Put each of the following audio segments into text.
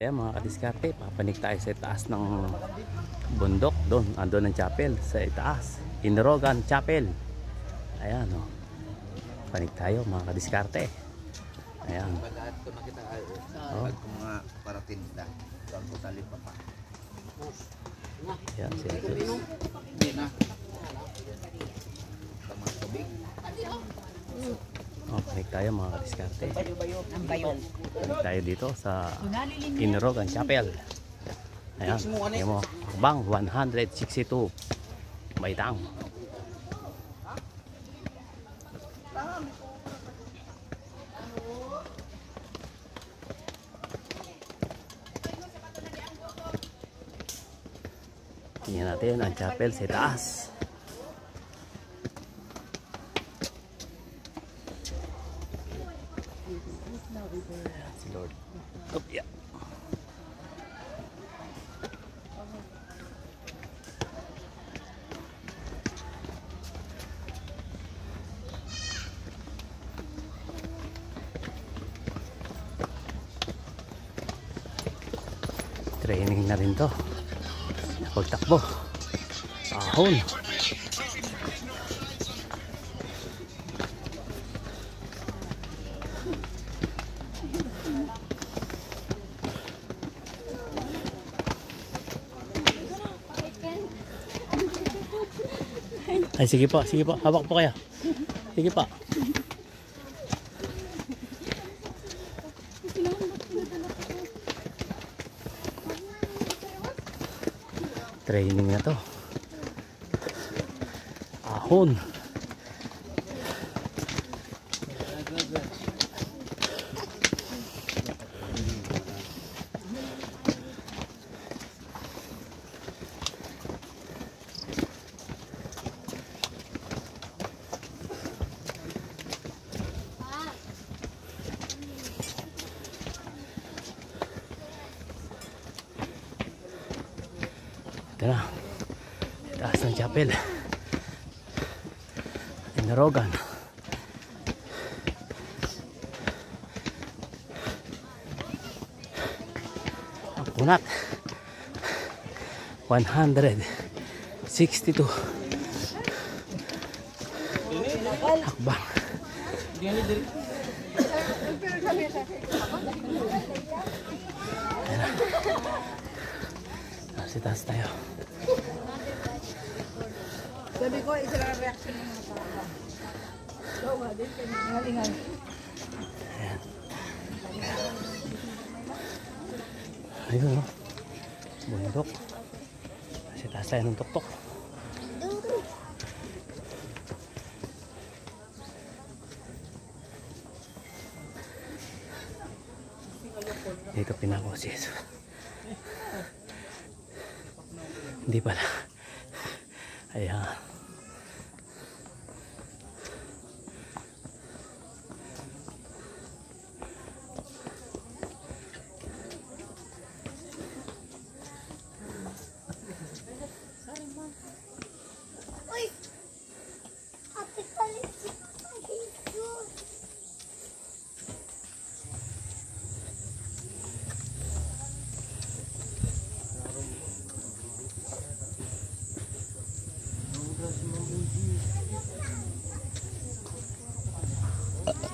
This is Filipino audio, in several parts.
Ayan mga kadiskarte, papanik tayo sa itaas ng bundok. Doon, andun ang chapel sa itaas, Inrogan Chapel. Ayan o, panik tayo mga kadiskarte. Ayan. Lahat ko nakita kayo. Pag mga paratinda. Doon ko talip pa pa. Ayan, Hindi na. Tama tubig. panik tayo mga kadiskarte. Panik tayo dito sa Inrogan Chapel. Ayan, ayan mo, bang 162 baitang. Tingnan natin ang chapel sa taas. Si Lord. Oh, yeah. Training na rin to. Pagtakbo. Ahon. Ay, sige po, sige po. Hawak po kayo. Sige po. Training na to. Ahon. Ito na, taas ng chapel Inrogan. Ang kunat 162 hakbang. Taas tayo. Sabi ko, isa lang reaction ng mga tao. Gawa din, ngalingan. Ayan. Ayun o. Bundok. Kasi taas tayo ng tuktok. Dito pinako si Jesus. Hindi pala. Ayan. Uy! Ate palit si Jesus.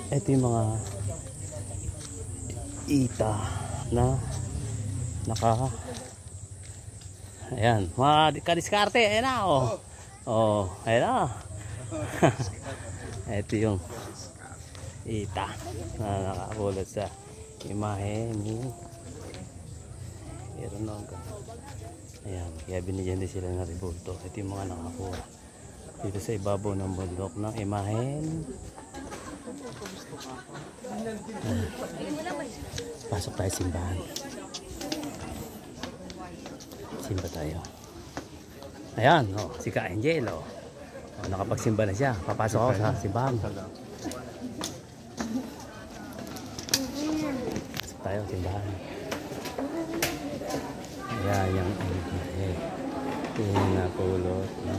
Ito yung mga ita na ayan, mga kadiskarte. Ayan na oh. Oh, ayan na. Ito yung ita na nakakulot sa imahe ni Inrogan. Ayan, kaya binigyan din sila ng rebulto. Ito yung mga nakakuha dito sa ibabaw ng bundok ng imahen. Pasok tayo simbahan. Simba tayo. Ayan, oh, si Ka Angel. Oh. Oh, nakapagsimba na siya. Papasok ako sa simbahan. Pasok tayo simbahan. Ayan, yung napulot na